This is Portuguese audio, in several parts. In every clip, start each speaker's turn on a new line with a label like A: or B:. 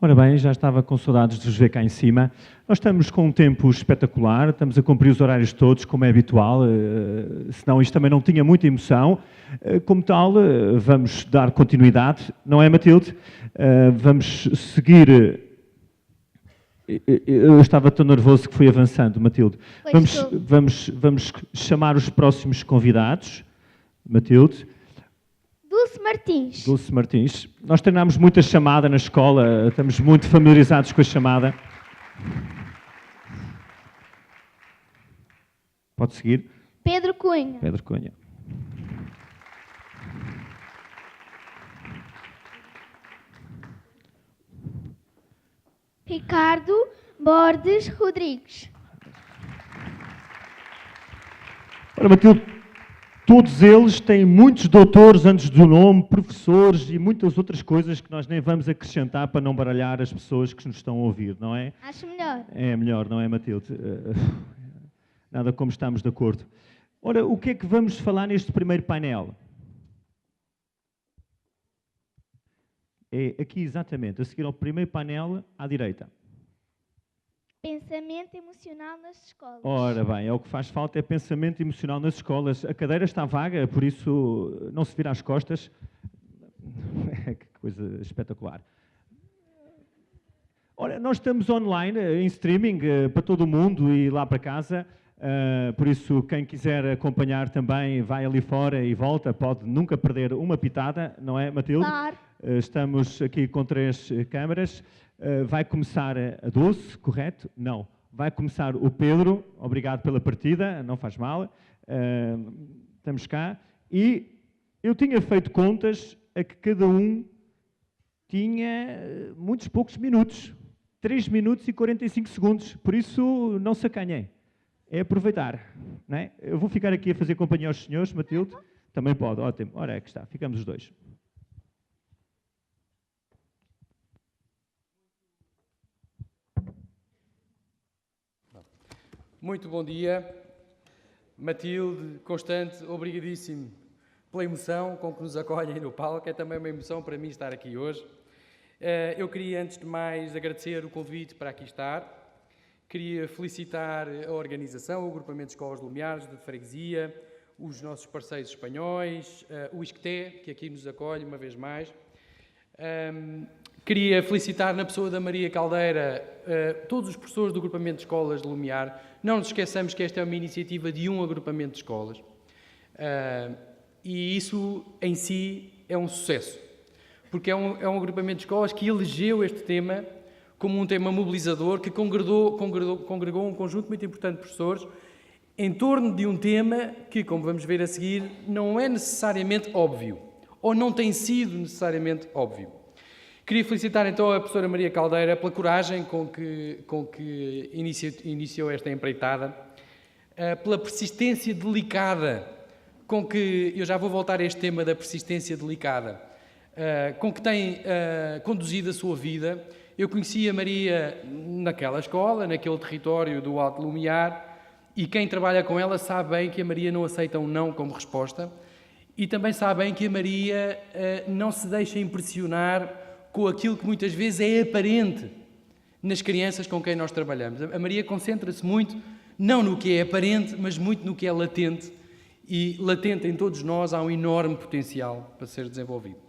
A: Ora bem, já estava com saudades de vos ver cá em cima. Nós estamos com um tempo espetacular, estamos a cumprir os horários todos, como é habitual, senão isto também não tinha muita emoção. Como tal, vamos dar continuidade, não é, Matilde? Vamos seguir. Eu estava tão nervoso que fui avançando, Matilde. Vamos chamar os próximos convidados. Matilde.
B: Dulce Martins.
A: Dulce Martins. Nós treinámos muita chamada na escola, estamos muito familiarizados com a chamada. Pode seguir.
B: Pedro Cunha.
A: Pedro Cunha.
B: Ricardo Borges Rodrigues.
A: Ora, Matilde, todos eles têm muitos doutores antes do nome, professores e muitas outras coisas que nós nem vamos acrescentar para não baralhar as pessoas que nos estão a ouvir, não é?
B: Acho melhor.
A: É melhor, não é, Matilde? Nada como estamos de acordo. Ora, o que é que vamos falar neste primeiro painel? É aqui exatamente, a seguir ao primeiro painel, à direita.
B: Pensamento emocional nas escolas.
A: Ora bem, é o que faz falta, é pensamento emocional nas escolas. A cadeira está vaga, por isso não se vira às costas. Que coisa espetacular. Ora, nós estamos online, em streaming, para todo o mundo e lá para casa. Por isso, quem quiser acompanhar também, vai ali fora e volta. Pode nunca perder uma pitada, não é, Matilde?
B: Claro.
A: Estamos aqui com 3 câmaras. Vai começar a Dulce, correto? Não. Vai começar o Pedro, obrigado pela partida, não faz mal. Estamos cá. E eu tinha feito contas a que cada um tinha muitos poucos minutos. 3 minutos e 45 segundos. Por isso, não se acanhem. É aproveitar. Não é? Eu vou ficar aqui a fazer companhia aos senhores, Matilde. Também pode, ótimo. Ora, é que está. Ficamos os dois.
C: Muito bom dia. Matilde, Constante, obrigadíssimo pela emoção com que nos acolhem no palco. É também uma emoção para mim estar aqui hoje. Eu queria, antes de mais, agradecer o convite para aqui estar. Queria felicitar a organização, o Agrupamento de Escolas de Lumiares, de Freguesia, os nossos parceiros espanhóis, o ISCTE, que aqui nos acolhe uma vez mais. Queria felicitar, na pessoa da Maria Caldeira, todos os professores do Agrupamento de Escolas de Lumiar. Não nos esqueçamos que esta é uma iniciativa de um agrupamento de escolas. E isso, em si, é um sucesso. Porque é um agrupamento de escolas que elegeu este tema como um tema mobilizador, que congregou um conjunto muito importante de professores em torno de um tema que, como vamos ver a seguir, não é necessariamente óbvio, ou não tem sido necessariamente óbvio. Queria felicitar então a professora Maria Caldeira pela coragem com que iniciou esta empreitada, pela persistência delicada com que, eu já vou voltar a este tema da persistência delicada, com que tem conduzido a sua vida. Eu conheci a Maria naquela escola, naquele território do Alto Lumiar, e quem trabalha com ela sabe bem que a Maria não aceita um não como resposta, e também sabe bem que a Maria não se deixa impressionar com aquilo que muitas vezes é aparente nas crianças com quem nós trabalhamos. A Maria concentra-se muito, não no que é aparente, mas muito no que é latente, e latente em todos nós há um enorme potencial para ser desenvolvido.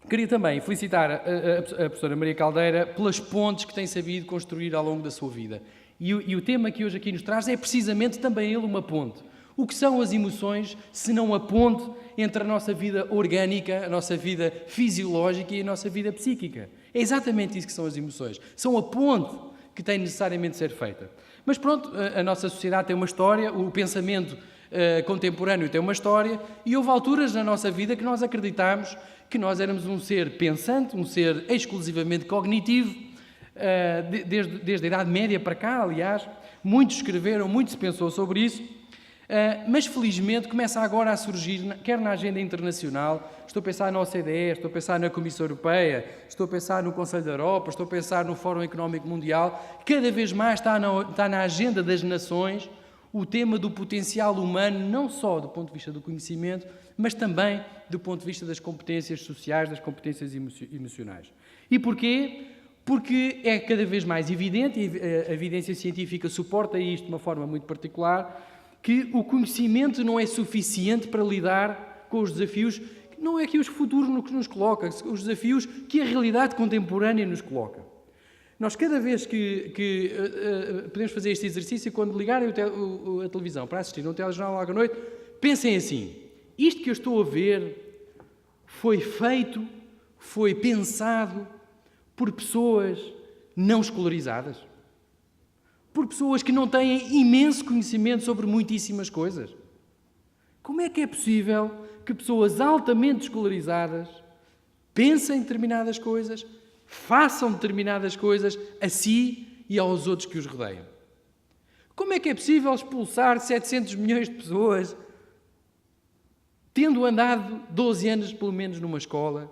C: Queria também felicitar a professora Maria Caldeira pelas pontes que tem sabido construir ao longo da sua vida. E o tema que hoje aqui nos traz é precisamente também ele uma ponte. O que são as emoções, se não a ponte entre a nossa vida orgânica, a nossa vida fisiológica e a nossa vida psíquica? É exatamente isso que são as emoções. São a ponte que tem necessariamente de ser feita. Mas pronto, a nossa sociedade tem uma história, o pensamento contemporâneo tem uma história, e houve alturas na nossa vida que nós acreditámos que nós éramos um ser pensante, um ser exclusivamente cognitivo, desde a Idade Média para cá, aliás. Muitos escreveram, muito se pensou sobre isso, mas felizmente começa agora a surgir, quer na agenda internacional, estou a pensar na OCDE, estou a pensar na Comissão Europeia, estou a pensar no Conselho da Europa, estou a pensar no Fórum Económico Mundial, cada vez mais está na agenda das nações o tema do potencial humano, não só do ponto de vista do conhecimento, mas também do ponto de vista das competências sociais, das competências emocionais. E porquê? Porque é cada vez mais evidente, e a evidência científica suporta isto de uma forma muito particular, que o conhecimento não é suficiente para lidar com os desafios, não é que os futuros nos coloca, os desafios que a realidade contemporânea nos coloca. Nós, cada vez que podemos fazer este exercício, quando ligarem a televisão para assistir a um telejornal logo à noite, pensem assim: isto que eu estou a ver foi feito, foi pensado por pessoas não escolarizadas, por pessoas que não têm imenso conhecimento sobre muitíssimas coisas. Como é que é possível que pessoas altamente escolarizadas pensem determinadas coisas, façam determinadas coisas a si e aos outros que os rodeiam? Como é que é possível expulsar 700 milhões de pessoas tendo andado 12 anos, pelo menos, numa escola,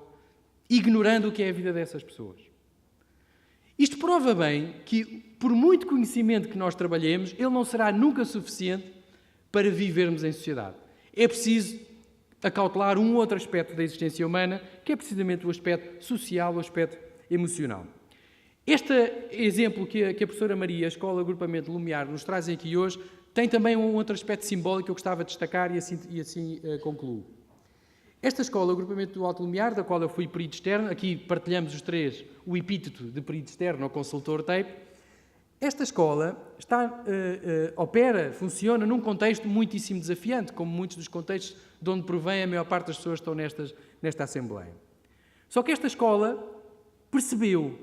C: ignorando o que é a vida dessas pessoas? Isto prova bem que, por muito conhecimento que nós trabalhemos, ele não será nunca suficiente para vivermos em sociedade. É preciso acautelar um outro aspecto da existência humana, que é precisamente o aspecto social, o aspecto emocional. Este exemplo que a professora Maria, a Escola Agrupamento Lumiar, nos trazem aqui hoje, tem também um outro aspecto simbólico que eu gostava de destacar e assim concluo. Esta Escola Agrupamento do Alto Lumiar, da qual eu fui perito externo, aqui partilhamos os três o epíteto de perito externo ou consultor TAPE. Esta escola opera, funciona num contexto muitíssimo desafiante, como muitos dos contextos de onde provém a maior parte das pessoas que estão nesta Assembleia. Só que esta escola percebeu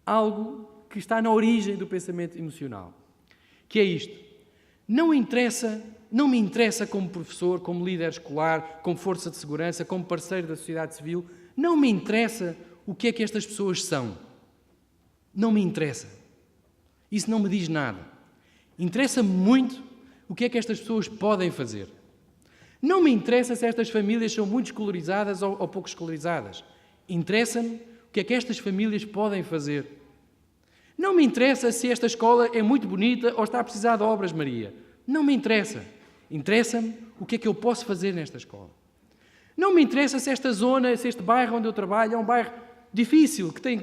C: algo que está na origem do pensamento emocional, que é isto: não me interessa como professor, como líder escolar, como força de segurança, como parceiro da sociedade civil, não me interessa o que é que estas pessoas são. Não me interessa. Isso não me diz nada. Interessa-me muito o que é que estas pessoas podem fazer. Não me interessa se estas famílias são muito escolarizadas ou pouco escolarizadas. Interessa-me o que é que estas famílias podem fazer. Não me interessa se esta escola é muito bonita ou está a precisar de obras, Maria. Não me interessa. Interessa-me o que é que eu posso fazer nesta escola. Não me interessa se esta zona, se este bairro onde eu trabalho é um bairro difícil, que tem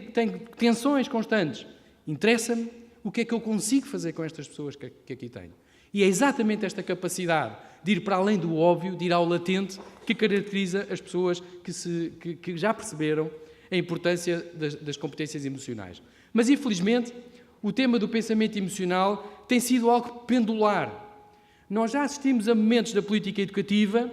C: tensões constantes. Interessa-me o que é que eu consigo fazer com estas pessoas que aqui tenho. E é exatamente esta capacidade de ir para além do óbvio, de ir ao latente, que caracteriza as pessoas que já perceberam a importância das competências emocionais. Mas, infelizmente, o tema do pensamento emocional tem sido algo pendular. Nós já assistimos a momentos da política educativa,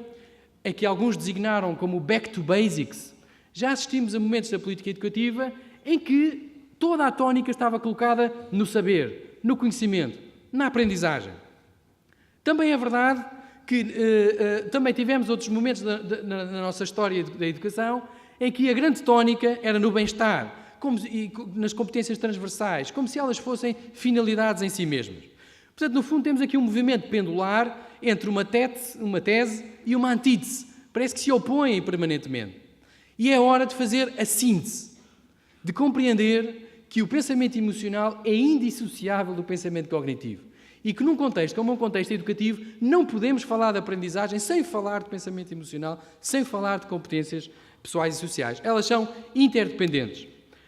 C: em que alguns designaram como back to basics. Já assistimos a momentos da política educativa em que toda a tónica estava colocada no saber, no conhecimento, na aprendizagem. Também é verdade que também tivemos outros momentos na nossa história da educação em que a grande tónica era no bem-estar, e nas competências transversais, como se elas fossem finalidades em si mesmas. Portanto, no fundo, temos aqui um movimento pendular entre uma tese e uma antítese. Parece que se opõem permanentemente. E é hora de fazer a síntese, de compreender que o pensamento emocional é indissociável do pensamento cognitivo. E que num contexto como um contexto educativo não podemos falar de aprendizagem sem falar de pensamento emocional, sem falar de competências pessoais e sociais. Elas são interdependentes.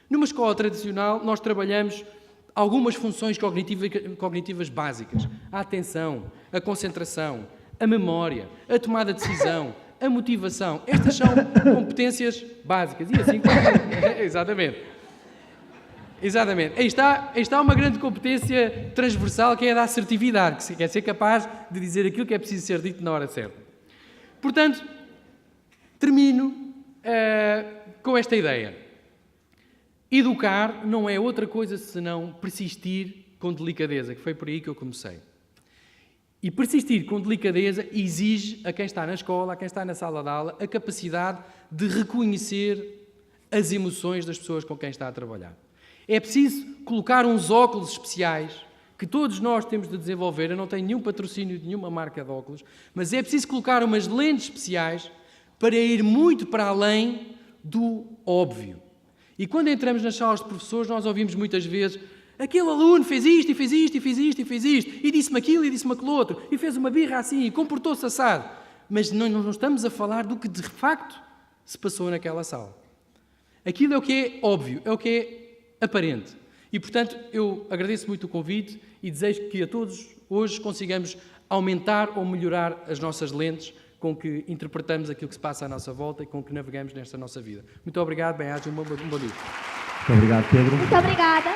C: Numa escola tradicional, nós trabalhamos algumas funções cognitivas básicas. A atenção, a concentração, a memória, a tomada de decisão, a motivação. Estas são competências básicas. E assim... Exatamente. Exatamente. Aí está uma grande competência transversal, que é a da assertividade, que é ser capaz de dizer aquilo que é preciso ser dito na hora certa. Portanto, termino com esta ideia. Educar não é outra coisa senão persistir com delicadeza, que foi por aí que eu comecei. E persistir com delicadeza exige a quem está na escola, a quem está na sala de aula, a capacidade de reconhecer as emoções das pessoas com quem está a trabalhar. É preciso colocar uns óculos especiais que todos nós temos de desenvolver. Eu não tenho nenhum patrocínio de nenhuma marca de óculos, mas é preciso colocar umas lentes especiais para ir muito para além do óbvio. E quando entramos nas salas de professores, nós ouvimos muitas vezes: aquele aluno fez isto, e fez isto, e fez isto, e fez isto, e disse-me aquilo, e disse-me aquilo outro, e fez uma birra assim, e comportou-se assado. Mas não estamos a falar do que de facto se passou naquela sala. Aquilo é o que é óbvio, é o que é aparente. E, portanto, eu agradeço muito o convite e desejo que a todos hoje consigamos aumentar ou melhorar as nossas lentes com que interpretamos aquilo que se passa à nossa volta e com que navegamos nesta nossa vida. Muito obrigado, bem-aja, um bom dia.
A: Muito obrigado, Pedro.
B: Muito obrigada.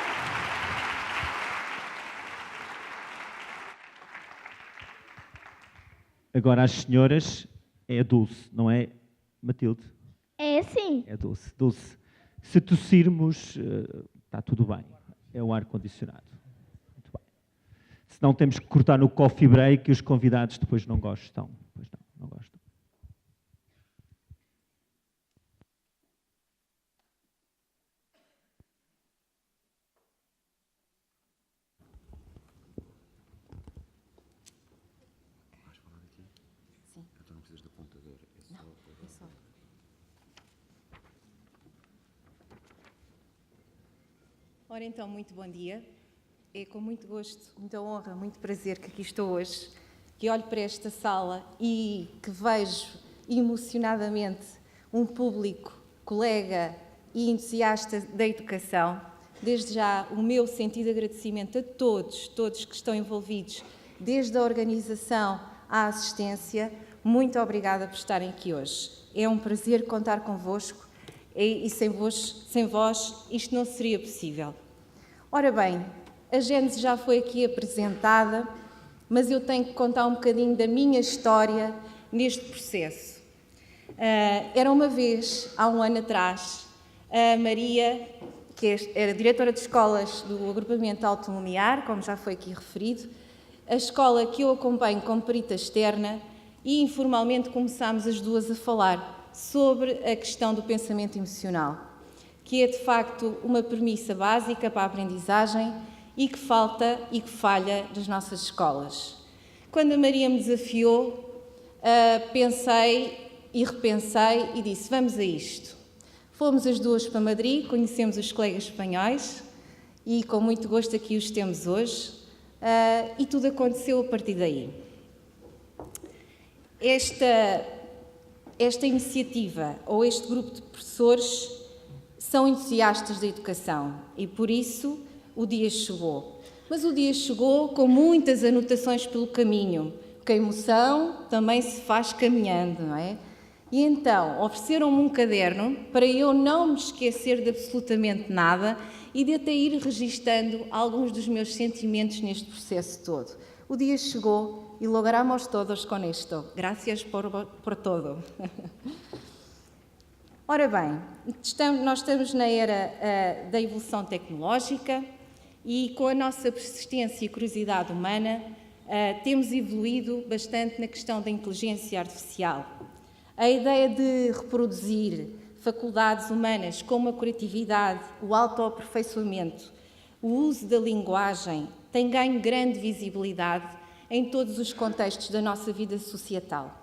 A: Agora as senhoras, é a Dulce, não é, Matilde?
B: É sim.
A: É Dulce. Dulce, se tossirmos, está tudo bem. É o ar-condicionado. Muito bem. Se não temos que cortar no coffee break e os convidados depois não gostam. Pois não gostam.
D: Ora então, muito bom dia. É com muito gosto, muita honra, muito prazer que aqui estou hoje, que olho para esta sala e que vejo emocionadamente um público, colega e entusiasta da educação. Desde já o meu sentido agradecimento a todos que estão envolvidos, desde a organização à assistência. Muito obrigada por estarem aqui hoje. É um prazer contar convosco e sem vós isto não seria possível. Ora bem, a Gênese já foi aqui apresentada, mas eu tenho que contar um bocadinho da minha história neste processo. Era uma vez, há um ano atrás, a Maria, que era diretora de escolas do agrupamento Alto Lumiar, como já foi aqui referido, a escola que eu acompanho como perita externa, e informalmente começámos as duas a falar sobre a questão do pensamento emocional, que é de facto uma premissa básica para a aprendizagem e que falta e que falha nas nossas escolas. Quando a Maria me desafiou, pensei e repensei e disse: vamos a isto. Fomos as duas para Madrid, conhecemos os colegas espanhóis e com muito gosto aqui os temos hoje, e tudo aconteceu a partir daí. Esta iniciativa ou este grupo de professores são entusiastas da educação e por isso o dia chegou. Mas o dia chegou com muitas anotações pelo caminho, porque a emoção também se faz caminhando, não é? E então ofereceram-me um caderno para eu não me esquecer de absolutamente nada e de até ir registando alguns dos meus sentimentos neste processo todo. O dia chegou e logramos todos com isto. Gracias por todo. Ora bem, nós estamos na era da evolução tecnológica e com a nossa persistência e curiosidade humana temos evoluído bastante na questão da inteligência artificial. A ideia de reproduzir faculdades humanas como a criatividade, o autoaperfeiçoamento, o uso da linguagem tem ganho grande visibilidade em todos os contextos da nossa vida societal.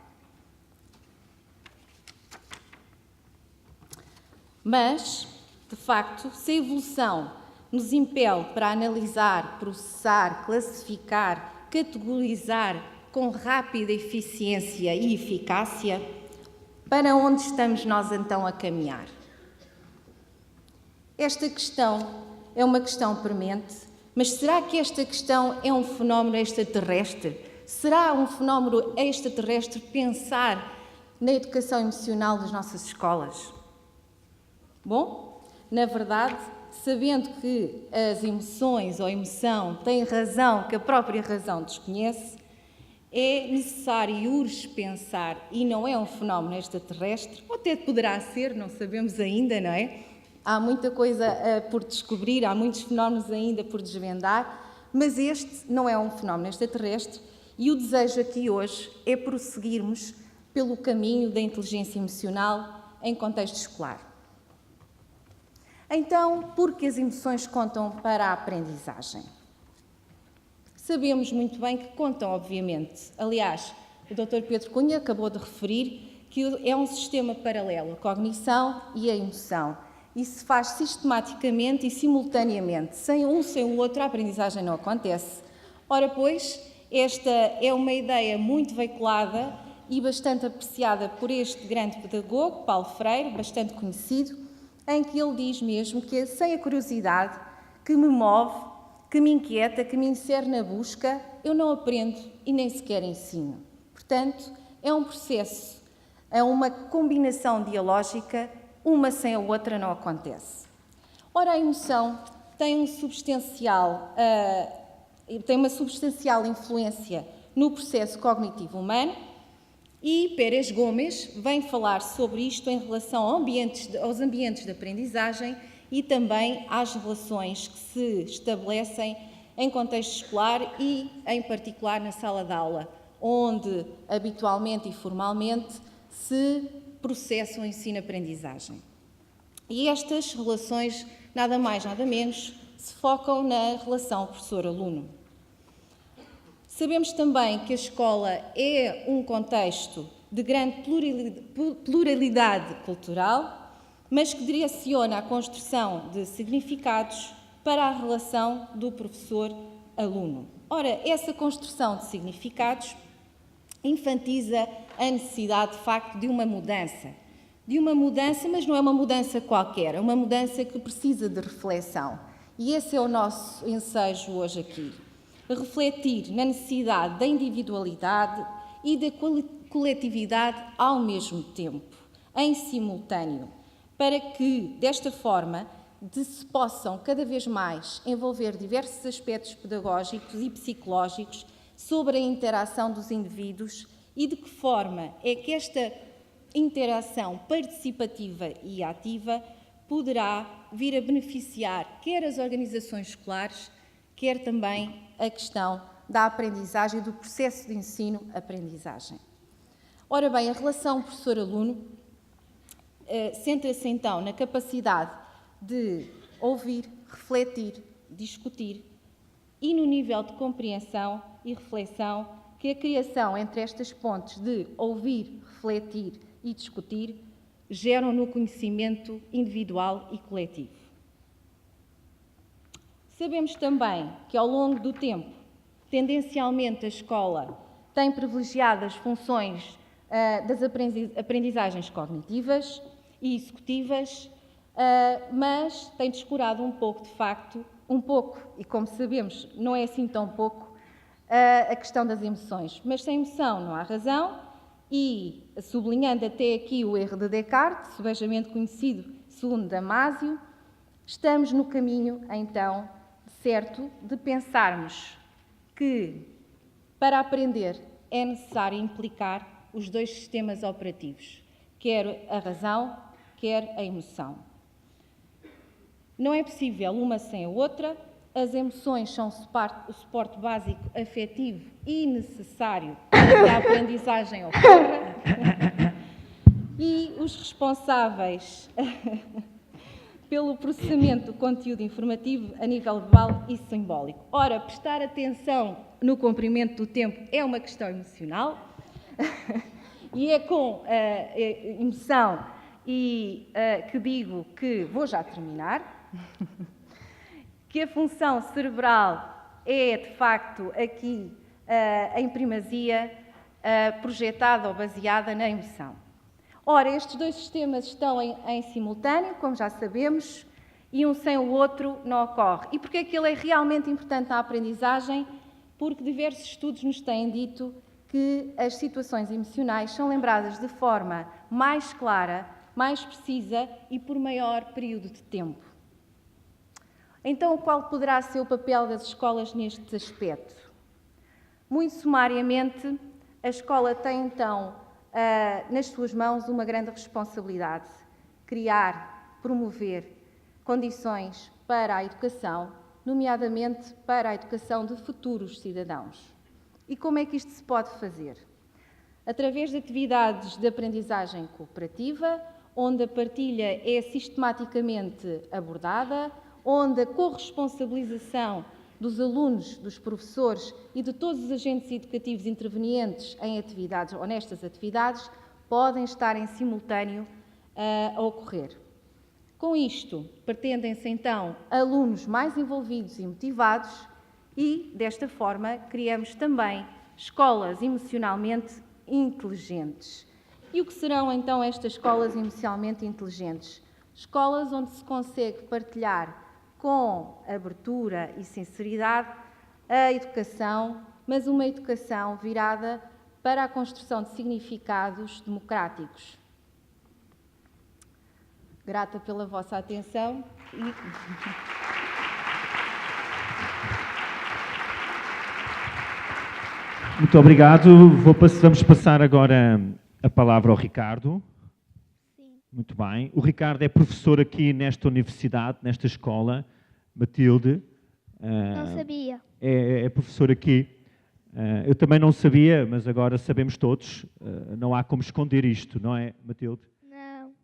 D: Mas, de facto, se a evolução nos impele para analisar, processar, classificar, categorizar com rápida eficiência e eficácia, para onde estamos nós então a caminhar? Esta questão é uma questão premente, mas será que esta questão é um fenómeno extraterrestre? Será um fenómeno extraterrestre pensar na educação emocional das nossas escolas? Bom, na verdade, sabendo que as emoções ou a emoção têm razão que a própria razão desconhece, é necessário e urge pensar, e não é um fenómeno extraterrestre, ou até poderá ser, não sabemos ainda, não é? Há muita coisa por descobrir, há muitos fenómenos ainda por desvendar, mas este não é um fenómeno extraterrestre e o desejo aqui hoje é prosseguirmos pelo caminho da inteligência emocional em contexto escolar. Então, por que as emoções contam para a aprendizagem? Sabemos muito bem que contam, obviamente. Aliás, o Dr. Pedro Cunha acabou de referir que é um sistema paralelo, a cognição e a emoção. e se faz sistematicamente e simultaneamente. Sem um, sem o outro, a aprendizagem não acontece. Ora, pois, esta é uma ideia muito veiculada e bastante apreciada por este grande pedagogo, Paulo Freire, bastante conhecido, em que ele diz mesmo que sem a curiosidade que me move, que me inquieta, que me insere na busca, eu não aprendo e nem sequer ensino. Portanto, é um processo, é uma combinação dialógica, uma sem a outra não acontece. Ora, a emoção tem uma substancial influência no processo cognitivo humano e Pérez Gomes vem falar sobre isto em relação aos ambientes de aprendizagem e também às relações que se estabelecem em contexto escolar e, em particular, na sala de aula, onde habitualmente e formalmente se processa o ensino-aprendizagem. E estas relações, nada mais, nada menos, se focam na relação professor-aluno. Sabemos também que a escola é um contexto de grande pluralidade cultural, mas que direciona a construção de significados para a relação do professor-aluno. Ora, essa construção de significados enfatiza a necessidade, de facto, de uma mudança, mas não é uma mudança qualquer, é uma mudança que precisa de reflexão. E esse é o nosso ensejo hoje aqui. Refletir na necessidade da individualidade e da coletividade ao mesmo tempo, em simultâneo, para que, desta forma, se possam cada vez mais envolver diversos aspectos pedagógicos e psicológicos sobre a interação dos indivíduos e de que forma é que esta interação participativa e ativa poderá vir a beneficiar quer as organizações escolares, quer também a questão da aprendizagem e do processo de ensino-aprendizagem. Ora bem, a relação professor-aluno centra-se então na capacidade de ouvir, refletir, discutir e no nível de compreensão e reflexão que a criação entre estas pontes de ouvir, refletir e discutir geram no conhecimento individual e coletivo. Sabemos também que, ao longo do tempo, tendencialmente a escola tem privilegiado as funções das aprendizagens cognitivas e executivas, mas tem descurado um pouco, de facto, e como sabemos, não é assim tão pouco, a questão das emoções. Mas sem emoção não há razão e, sublinhando até aqui o erro de Descartes, subejamente conhecido segundo Damásio, estamos no caminho, então, certo, de pensarmos que, para aprender, é necessário implicar os dois sistemas operativos, quer a razão, quer a emoção. Não é possível uma sem a outra, as emoções são o suporte básico afetivo e necessário para que a aprendizagem ocorra e os responsáveis pelo processamento do conteúdo informativo a nível verbal e simbólico. Ora, prestar atenção no comprimento do tempo é uma questão emocional e é com emoção e que digo que vou já terminar, que a função cerebral é, de facto, aqui em primazia projetada ou baseada na emoção. Ora, estes dois sistemas estão em simultâneo, como já sabemos, e um sem o outro não ocorre. E porquê é que ele é realmente importante na aprendizagem? Porque diversos estudos nos têm dito que as situações emocionais são lembradas de forma mais clara, mais precisa e por maior período de tempo. Então, qual poderá ser o papel das escolas neste aspecto? Muito sumariamente, a escola tem então nas suas mãos uma grande responsabilidade: criar, promover condições para a educação, nomeadamente para a educação de futuros cidadãos. E como é que isto se pode fazer? Através de atividades de aprendizagem cooperativa, onde a partilha é sistematicamente abordada, onde a corresponsabilização dos alunos, dos professores e de todos os agentes educativos intervenientes em atividades ou nestas atividades podem estar em simultâneo a ocorrer. Com isto, pretendem-se então alunos mais envolvidos e motivados e, desta forma, criamos também escolas emocionalmente inteligentes. E o que serão então estas escolas emocionalmente inteligentes? Escolas onde se consegue partilhar com abertura e sinceridade a educação, mas uma educação virada para a construção de significados democráticos. Grata pela vossa atenção e...
A: Muito obrigado. Vamos passar agora a palavra ao Ricardo.
B: Sim.
A: Muito bem. O Ricardo é professor aqui nesta universidade, nesta escola. Matilde.
B: Não sabia.
A: É professor aqui. Eu também não sabia, mas agora sabemos todos. Não há como esconder isto, não é, Matilde?
B: Não.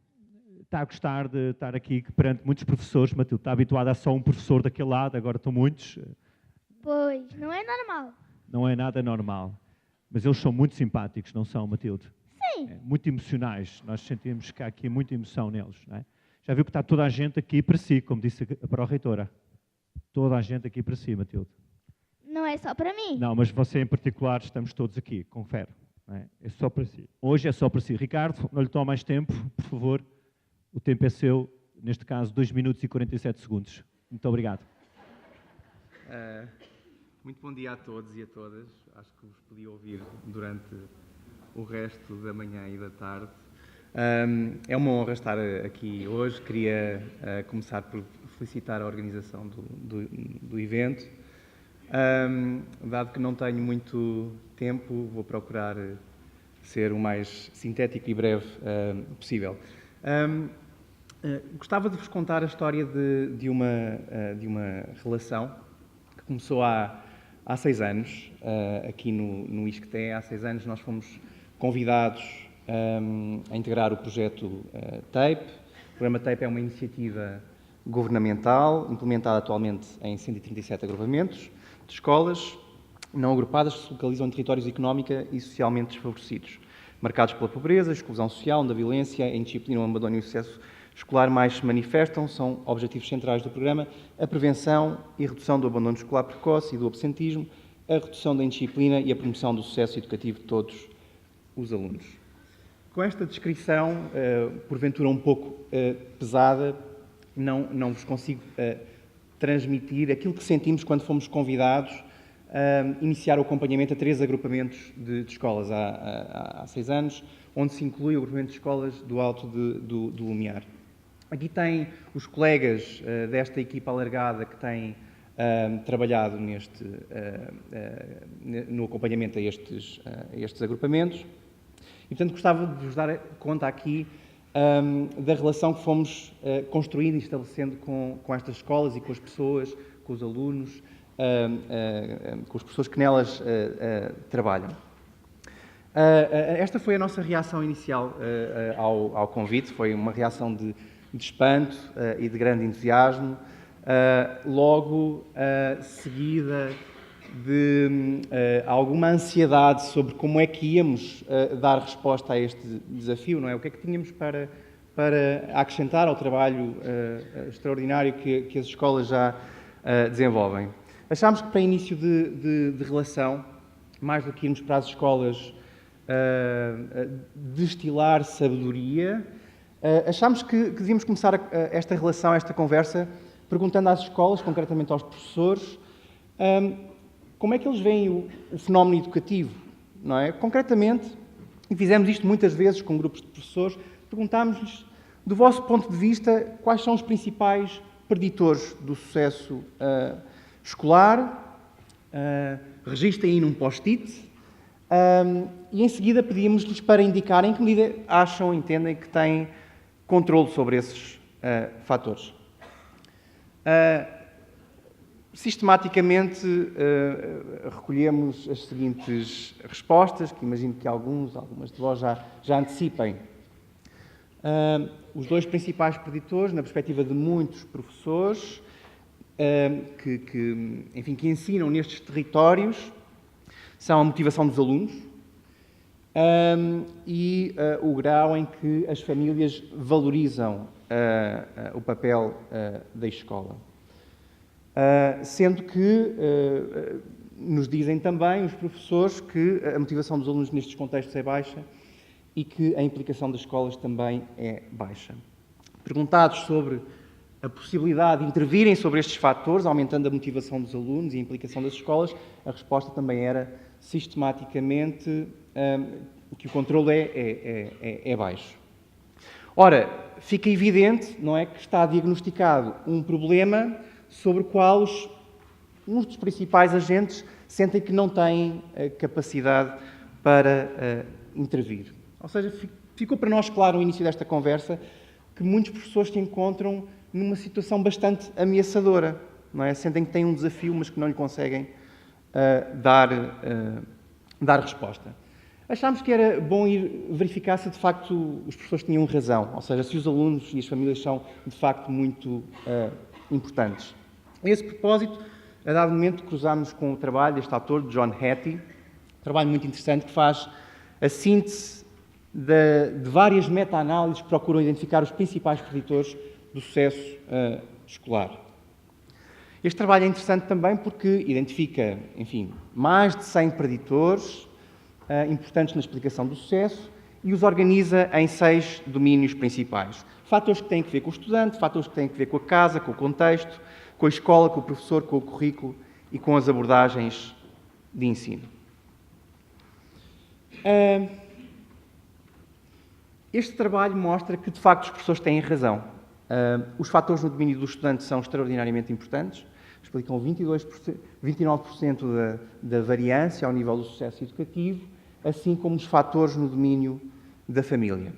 A: Está a gostar de estar aqui perante muitos professores, Matilde. Está habituada a só um professor daquele lado, agora estão muitos.
B: Pois, não é normal.
A: Não é nada normal. Mas eles são muito simpáticos, não são, Matilde?
B: Sim.
A: Muito emocionais. Nós sentimos que há aqui muita emoção neles. Não é? Já viu que está toda a gente aqui para si, como disse a pró-reitora. Toda a gente aqui para si, Matilde.
B: Não é só para mim.
A: Não, mas você em particular, estamos todos aqui, confere. Não é? É só para si. Hoje é só para si. Ricardo, não lhe toma mais tempo, por favor. O tempo é seu, neste caso, 2 minutos e 47 segundos. Muito obrigado.
E: Muito bom dia a todos e a todas. Acho que vos podia ouvir durante o resto da manhã e da tarde. É uma honra estar aqui hoje. Queria começar por felicitar a organização do evento. Dado que não tenho muito tempo, vou procurar ser o mais sintético e breve possível. Gostava de vos contar a história de uma relação que começou há 6 anos, aqui no ISCTE. Há 6 anos nós fomos convidados a integrar o projeto TAPE. O programa TAPE é uma iniciativa governamental, implementada atualmente em 137 agrupamentos de escolas não agrupadas que se localizam em territórios económica e socialmente desfavorecidos, marcados pela pobreza, exclusão social, onde a violência, a indisciplina, o abandono e o sucesso escolar mais se manifestam. São objetivos centrais do programa a prevenção e redução do abandono escolar precoce e do absentismo, a redução da indisciplina e a promoção do sucesso educativo de todos os alunos. Com esta descrição, porventura um pouco pesada, não vos consigo transmitir aquilo que sentimos quando fomos convidados a iniciar o acompanhamento a 3 agrupamentos de escolas há 6 anos, onde se inclui o agrupamento de escolas do Alto do Lumiar. Aqui tem os colegas desta equipa alargada que têm trabalhado no acompanhamento a estes agrupamentos. E, portanto, gostava de vos dar conta aqui da relação que fomos construindo e estabelecendo com estas escolas e com as pessoas, com os alunos, com as pessoas que nelas trabalham. Esta foi a nossa reação inicial ao convite. Foi uma reação de espanto e de grande entusiasmo, logo seguida de alguma ansiedade sobre como é que íamos dar resposta a este desafio, não é? O que é que tínhamos para acrescentar ao trabalho extraordinário que as escolas já desenvolvem. Achámos que para início de relação, mais do que irmos para as escolas destilar sabedoria, achámos que devíamos começar esta relação, esta conversa, perguntando às escolas, concretamente aos professores, como é que eles veem o fenómeno educativo, não é? Concretamente, e fizemos isto muitas vezes com grupos de professores, perguntámos-lhes, do vosso ponto de vista, quais são os principais preditores do sucesso escolar. Registrem aí num post-it. E em seguida pedimos-lhes para indicar em que medida acham, entendem que têm controle sobre esses fatores. Sistematicamente recolhemos as seguintes respostas, que imagino que algumas de vós já antecipem. Os 2 principais preditores, na perspectiva de muitos professores que ensinam nestes territórios, são a motivação dos alunos e o grau em que as famílias valorizam o papel da escola. Sendo que nos dizem também os professores que a motivação dos alunos nestes contextos é baixa e que a implicação das escolas também é baixa. Perguntados sobre a possibilidade de intervirem sobre estes fatores, aumentando a motivação dos alunos e a implicação das escolas, a resposta também era sistematicamente que o controle é baixo. Ora, fica evidente, não é, que está diagnosticado um problema sobre o qual uns dos principais agentes sentem que não têm capacidade para intervir. Ou seja, ficou para nós claro no início desta conversa que muitos professores se encontram numa situação bastante ameaçadora, não é? Sentem que têm um desafio, mas que não lhe conseguem dar resposta. Achámos que era bom ir verificar se, de facto, os professores tinham razão, ou seja, se os alunos e as famílias são, de facto, muito importantes. A esse propósito, a dado momento, cruzámos com o trabalho deste autor, John Hattie, um trabalho muito interessante que faz a síntese de várias meta-análises que procuram identificar os principais preditores do sucesso escolar. Este trabalho é interessante também porque identifica, enfim, mais de 100 preditores importantes na explicação do sucesso e os organiza em 6 domínios principais. Fatores que têm que ver com o estudante, fatores que têm que ver com a casa, com o contexto, com a escola, com o professor, com o currículo e com as abordagens de ensino. Este trabalho mostra que, de facto, os professores têm razão. Os fatores no domínio do estudante são extraordinariamente importantes, explicam 29% da variância ao nível do sucesso educativo, assim como os fatores no domínio da família.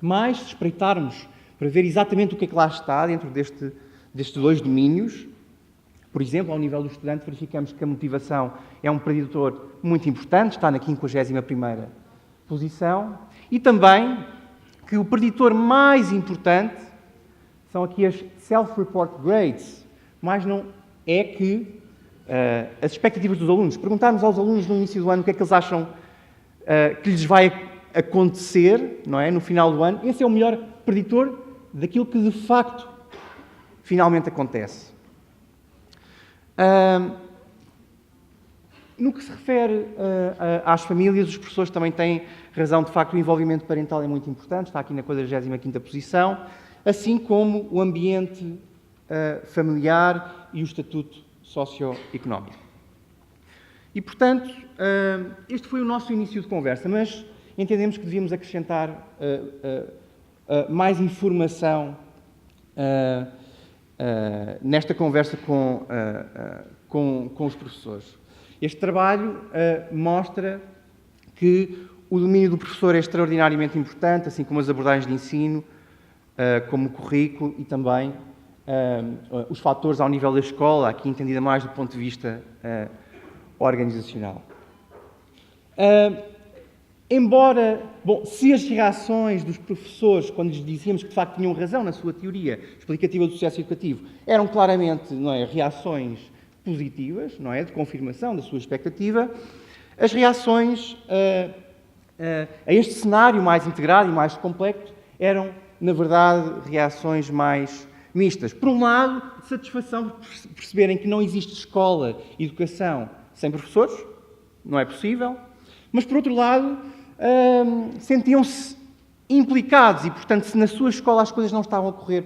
E: Mas, se espreitarmos para ver exatamente o que é que lá está dentro destes 2 domínios, por exemplo, ao nível do estudante, verificamos que a motivação é um preditor muito importante, está na 51ª posição, e também que o preditor mais importante são aqui as self-report grades, mas não é que as expectativas dos alunos. Perguntarmos aos alunos no início do ano o que é que eles acham que lhes vai acontecer, não é, no final do ano, esse é o melhor preditor daquilo que de facto finalmente acontece. No que se refere às famílias, os professores também têm razão, de facto, o envolvimento parental é muito importante, está aqui na 45ª posição, assim como o ambiente familiar e o estatuto socioeconómico. E, portanto, este foi o nosso início de conversa, mas entendemos que devíamos acrescentar mais informação nesta conversa com os professores. Este trabalho mostra que o domínio do professor é extraordinariamente importante, assim como as abordagens de ensino, como o currículo e também os fatores ao nível da escola, aqui entendida mais do ponto de vista organizacional. Embora, se as reações dos professores, quando lhes dizíamos que de facto tinham razão na sua teoria explicativa do sucesso educativo, eram claramente, não é, reações positivas, não é, de confirmação da sua expectativa, as reações a este cenário mais integrado e mais complexo eram, na verdade, reações mais mistas. Por um lado, satisfação por perceberem que não existe escola e educação sem professores, não é possível, mas, por outro lado, sentiam-se implicados e, portanto, se na sua escola as coisas não estavam a correr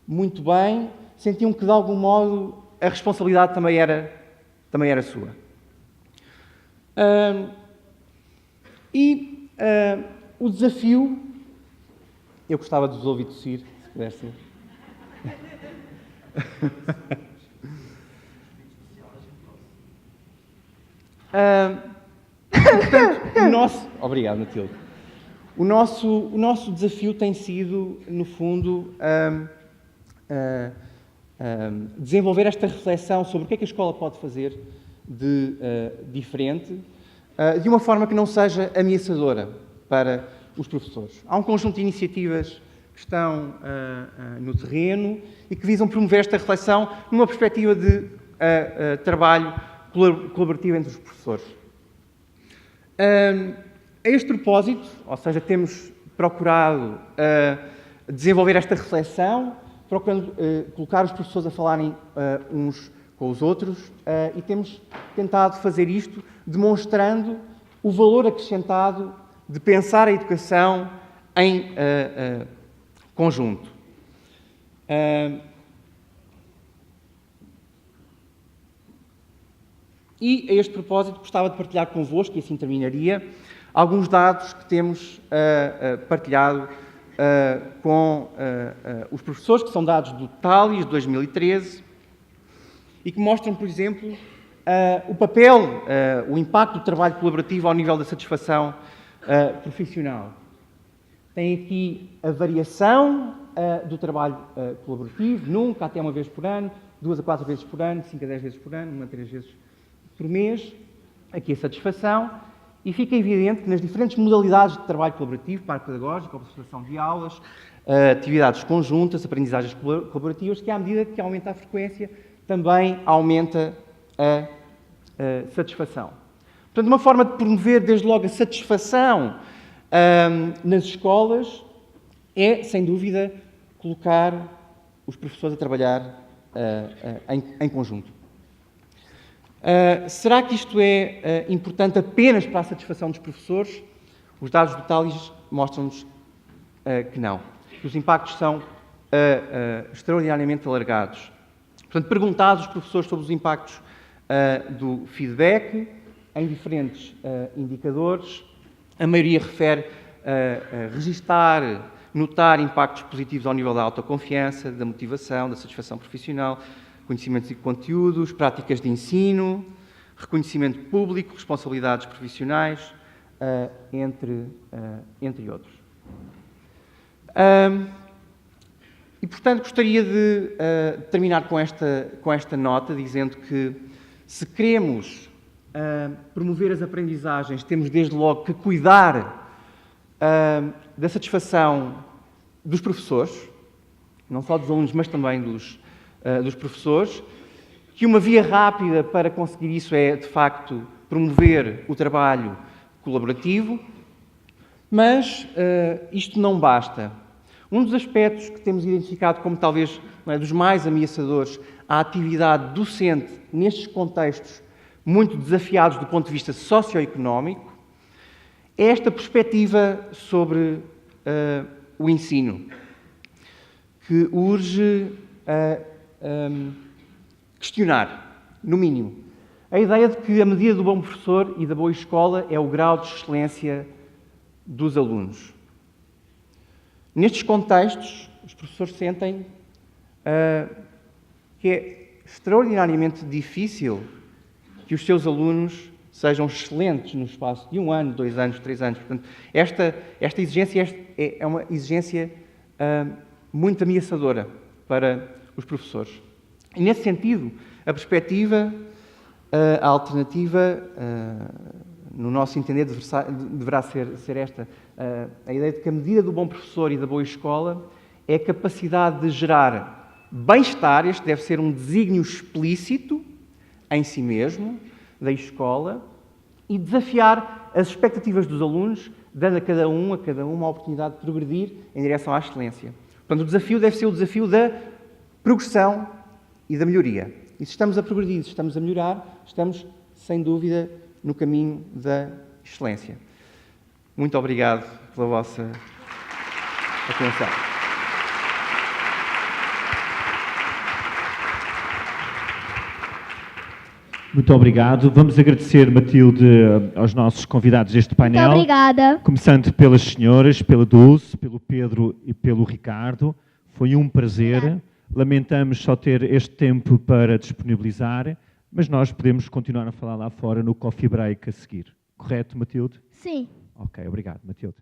E: muito bem, sentiam que, de algum modo, a responsabilidade também era sua. O desafio... Eu gostava de vos ouvir tossir, se pudesse. Portanto, Obrigado, Matilde. O nosso desafio tem sido, no fundo, desenvolver esta reflexão sobre o que é que a escola pode fazer de diferente, de uma forma que não seja ameaçadora para os professores. Há um conjunto de iniciativas que estão no terreno e que visam promover esta reflexão numa perspectiva de trabalho colaborativo entre os professores. A este propósito, ou seja, temos procurado desenvolver esta reflexão, procurando colocar os professores a falarem uns com os outros e temos tentado fazer isto demonstrando o valor acrescentado de pensar a educação em conjunto. E, a este propósito, gostava de partilhar convosco, e assim terminaria, alguns dados que temos partilhado com os professores, que são dados do TALIS de 2013, e que mostram, por exemplo, o papel, o impacto do trabalho colaborativo ao nível da satisfação profissional. Tem aqui a variação do trabalho colaborativo, nunca até uma vez por ano, 2 a 4 vezes por ano, 5 a 10 vezes por ano, 1 a 3 vezes por mês. Aqui a satisfação. E fica evidente que nas diferentes modalidades de trabalho colaborativo, parque pedagógico, observação de aulas, atividades conjuntas, aprendizagens colaborativas, que à medida que aumenta a frequência, também aumenta a satisfação. Portanto, uma forma de promover, desde logo, a satisfação nas escolas é, sem dúvida, colocar os professores a trabalhar em conjunto. Será que isto é importante apenas para a satisfação dos professores? Os dados do TALIS mostram-nos que não. Que os impactos são extraordinariamente alargados. Portanto, perguntados os professores sobre os impactos do feedback em diferentes indicadores, a maioria refere registar, notar impactos positivos ao nível da autoconfiança, da motivação, da satisfação profissional, conhecimentos e conteúdos, práticas de ensino, reconhecimento público, responsabilidades profissionais, entre outros. E, portanto, gostaria de terminar com esta nota, dizendo que, se queremos promover as aprendizagens, temos desde logo que cuidar da satisfação dos professores, não só dos alunos, mas também dos professores, que uma via rápida para conseguir isso é, de facto, promover o trabalho colaborativo, mas isto não basta. Um dos aspectos que temos identificado como talvez dos mais ameaçadores à atividade docente nestes contextos muito desafiados do ponto de vista socioeconómico é esta perspectiva sobre o ensino, que urge questionar, no mínimo, a ideia de que a medida do bom professor e da boa escola é o grau de excelência dos alunos. Nestes contextos, os professores sentem que é extraordinariamente difícil que os seus alunos sejam excelentes no espaço de 1 ano, 2 anos, 3 anos. Portanto, esta exigência é uma exigência muito ameaçadora para os professores. E, nesse sentido, a perspectiva, a alternativa, no nosso entender, deverá ser esta. A ideia de que a medida do bom professor e da boa escola é a capacidade de gerar bem-estar. Este deve ser um desígnio explícito em si mesmo, da escola, e desafiar as expectativas dos alunos, dando a cada um a oportunidade de progredir em direção à excelência. Portanto, o desafio deve ser o desafio da progressão e da melhoria. E se estamos a progredir, se estamos a melhorar, estamos, sem dúvida, no caminho da excelência. Muito obrigado pela vossa atenção.
A: Muito obrigado. Vamos agradecer, Matilde, aos nossos convidados deste painel.
B: Muito obrigada.
A: Começando pelas senhoras, pela Dulce, pelo Pedro e pelo Ricardo. Foi um prazer. Obrigada. Lamentamos só ter este tempo para disponibilizar, mas nós podemos continuar a falar lá fora no coffee break a seguir. Correto, Matilde?
B: Sim.
A: Ok, obrigado, Matilde.